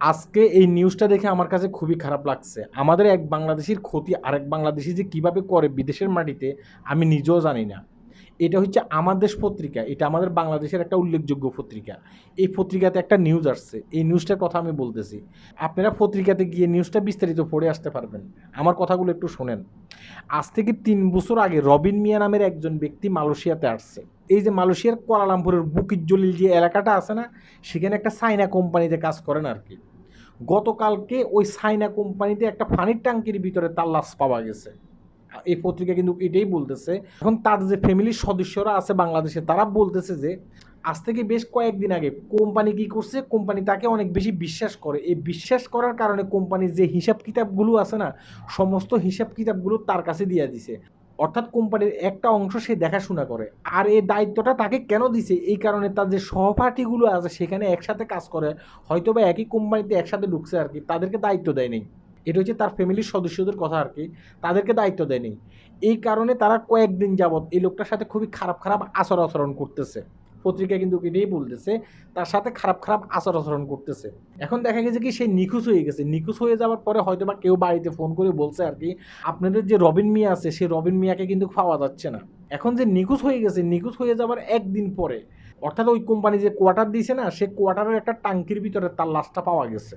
আজকে এই নিউজটা দেখে আমার কাছে খুবই খারাপ লাগছে। আমাদের এক বাংলাদেশীর ক্ষতি আরেক বাংলাদেশী যে কিভাবে করে বিদেশের মাটিতে আমি নিজেও জানি না। এটা হচ্ছে আমার দেশ পত্রিকা, এটা আমাদের বাংলাদেশের একটা উল্লেখযোগ্য পত্রিকা। এই পত্রিকাতে একটা নিউজ আসছে, এই নিউজটার কথা আমি বলতেছি। আপনারা পত্রিকাতে গিয়ে নিউজটা বিস্তারিত পড়ে আসতে পারবেন। আমার কথাগুলো একটু শোনেন। আজ থেকে ৩ বছর আগে রবিন মিয়া নামের একজন ব্যক্তি মালয়েশিয়াতে আসছে। এই যে মালয়েশিয়ার কুয়ালালামপুরের বুকিত জলিল যে এলাকাটা আছে না, সেখানে একটা চায়না কোম্পানিতে কাজ করেন আর কি। গতকালকে ওই চায়না কোম্পানিতে একটা পানির ট্যাঙ্কির ভিতরে তার লাশ পাওয়া গেছে। এই পত্রিকা কিন্তু এটাই বলতেছে। এখন তার যে ফ্যামিলির সদস্যরা আছে বাংলাদেশে, তারা বলতেছে যে আজ থেকে বেশ কয়েকদিন আগে কোম্পানি কি করছে, কোম্পানি তাকে অনেক বেশি বিশ্বাস করে। এই বিশ্বাস করার কারণে কোম্পানির যে হিসাব কিতাবগুলো আছে না, সমস্ত হিসাব কিতাবগুলো তার কাছে দিয়ে দিছে। অর্থাৎ কোম্পানির একটা অংশ সে দেখাশোনা করে। আর এই দায়িত্বটা তাকে কেন দিছে, এই কারণে তার যে সহপাঠীগুলো আছে সেখানে একসাথে কাজ করে, হয়তো বা একই কোম্পানিতে একসাথে ঢুকছে আর কি, তাদেরকে দায়িত্ব দেয়নি। এটা হচ্ছে তার ফ্যামিলির সদস্যদের কথা আর কি, তাদেরকে দায়িত্ব দেয়নি। এই কারণে তারা কয়েকদিন যাবৎ এই লোকটার সাথে খুবই খারাপ খারাপ আচরণ করতেছে। পত্রিকা কিন্তু এটাই বলতেছে, তার সাথে খারাপ খারাপ আচরণ করতেছে। এখন দেখা গেছে কি সে নিখোঁজ হয়ে গেছে। নিখোঁজ হয়ে যাওয়ার পরে হয়তো বা কেউ বাড়িতে ফোন করে বলছে আর কি, আপনাদের যে রবিন মিয়া আছে সেই রবিন মিয়াকে কিন্তু পাওয়া যাচ্ছে না। এখন যে নিখোঁজ হয়ে গেছে, নিখোঁজ হয়ে যাওয়ার একদিন পরে, অর্থাৎ ওই কোম্পানি যে কোয়ার্টার দিয়েছে না, সে কোয়ার্টারের একটা টাঙ্কির ভিতরে তার লাশটা পাওয়া গেছে।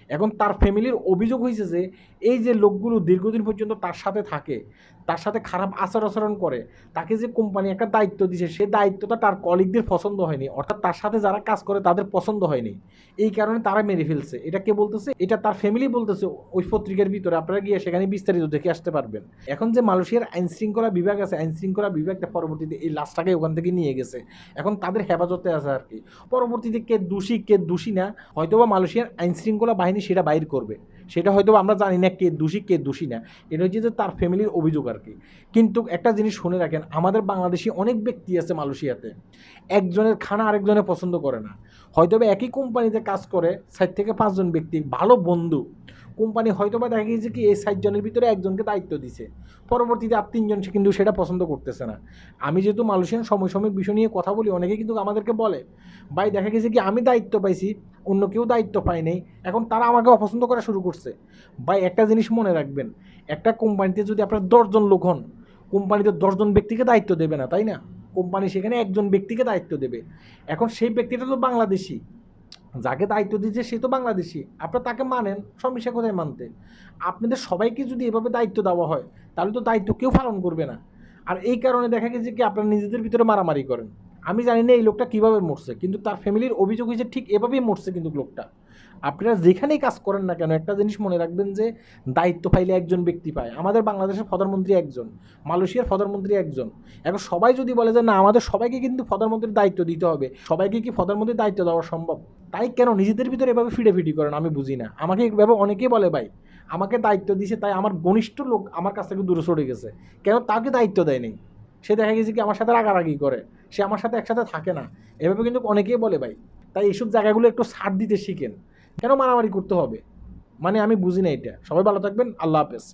এখন তার ফ্যামিলির অভিযোগ হয়েছে যে এই যে লোকগুলো দীর্ঘদিন পর্যন্ত তার সাথে থাকে, তার সাথে খারাপ আচরণ করে, তাকে যে কোম্পানি একটা দায়িত্ব দিয়েছে সেই দায়িত্বটা তার কলিগদের পছন্দ হয়নি, অর্থাৎ তার সাথে যারা কাজ করে তাদের পছন্দ হয়নি। এই কারণে তারা মেরে ফেলছে। এটা কে বলতেছে? এটা তার ফ্যামিলি বলতেছে। ওই পত্রিকার ভিতরে আপনারা গিয়ে সেখানে বিস্তারিত দেখে আসতে পারবেন। এখন যে মালয়েশিয়ার আইন শৃঙ্খলা বিভাগ আছে, আইন শৃঙ্খলা বিভাগটা পরবর্তীতে এই লাশটাকে ওখান থেকে নিয়ে গেছে। এখন তাদের হেফাজতে আছে আর কি। পরবর্তীতে কে দোষী কে দোষী না, হয়তোবা মালয়েশিয়ার আইন শৃঙ্খলা বাহিনী সেটা বাইর করবে। সেটা হয়তো আমরা জানি না কে দোষী কে দোষী না। এটা হচ্ছে যে তার ফ্যামিলির অভিযোগ আর কি। কিন্তু একটা জিনিস শুনে রাখেন, আমাদের বাংলাদেশি অনেক ব্যক্তি আছে মালয়েশিয়াতে, একজনের খানা আরেকজনের পছন্দ করে না। হয়তোবা একই কোম্পানিতে কাজ করে 4 থেকে 5 জন ব্যক্তি ভালো বন্ধু। কোম্পানি হয়তোবা দেখা গেছে কি এই 60 জনের ভিতরে একজনকে দায়িত্ব দিছে, পরবর্তীতে আর 3 জন সে কিন্তু সেটা পছন্দ করতেছে না। আমি যেহেতু মালয়েশিয়ান সমসাময়িক বিষয় নিয়ে কথা বলি, অনেকে কিন্তু আমাদেরকে বলে, ভাই দেখা গেছে কি আমি দায়িত্ব পাইছি, অন্য কেউ দায়িত্ব পায় নাই, এখন তারা আমাকে অপছন্দ করা শুরু করছে। ভাই একটা জিনিস মনে রাখবেন, একটা কোম্পানিতে যদি আপনার 10 জন লোক হন, কোম্পানিতে 10 জন ব্যক্তিকে দায়িত্ব দেবে না, তাই না? কোম্পানি সেখানে একজন ব্যক্তিকে দায়িত্ব দেবে। এখন সেই ব্যক্তিটা তো বাংলাদেশি, যাকে দায়িত্ব দিচ্ছে সে তো বাংলাদেশি, আপনারা তাকে মানেন, সমস্যা কোথায় মানতে? আপনাদের সবাইকে যদি এভাবে দায়িত্ব দেওয়া হয়, তাহলে তো দায়িত্ব কেউ পালন করবে না। আর এই কারণে দেখা গেছে কি আপনারা নিজেদের ভিতরে মারামারি করেন। আমি জানি না এই লোকটা কীভাবে মরছে, কিন্তু তার ফ্যামিলির অভিযোগ হয়েছে ঠিক এভাবেই মরছে কিন্তু লোকটা। আপনারা যেখানেই কাজ করেন না কেন, একটা জিনিস মনে রাখবেন যে দায়িত্ব পাইলে একজন ব্যক্তি পায়। আমাদের বাংলাদেশের প্রধানমন্ত্রী একজন, মালয়েশিয়ার প্রধানমন্ত্রী একজন। এখন সবাই যদি বলে যে না আমাদের সবাইকে কিন্তু প্রধানমন্ত্রীর দায়িত্ব দিতে হবে, সবাইকে কি প্রধানমন্ত্রীর দায়িত্ব দেওয়া সম্ভব? তাই কেন নিজেদের ভিতরে এভাবে ফিডাফিডি করেন আমি বুঝি না। আমাকে এভাবে অনেকেই বলে ভাই আমাকে দায়িত্ব দিয়েছে তাই আমার ঘনিষ্ঠ লোক আমার কাছ থেকে দূরে সরে গেছে, কেন তাকে দায়িত্ব দেয়নি? সে দেখা গেছে কি আমার সাথে রাগারাগি করে, সে আমার সাথে একসাথে থাকে না, এভাবে কিন্তু অনেকেই বলে ভাই। তাই এইসব জায়গাগুলো একটু ছাড় দিতে শিখেন। কেন মারামারি করতে হবে? মানে আমি বুঝি না এটা। সবাই ভালো থাকবেন, আল্লাহ হাফেজ।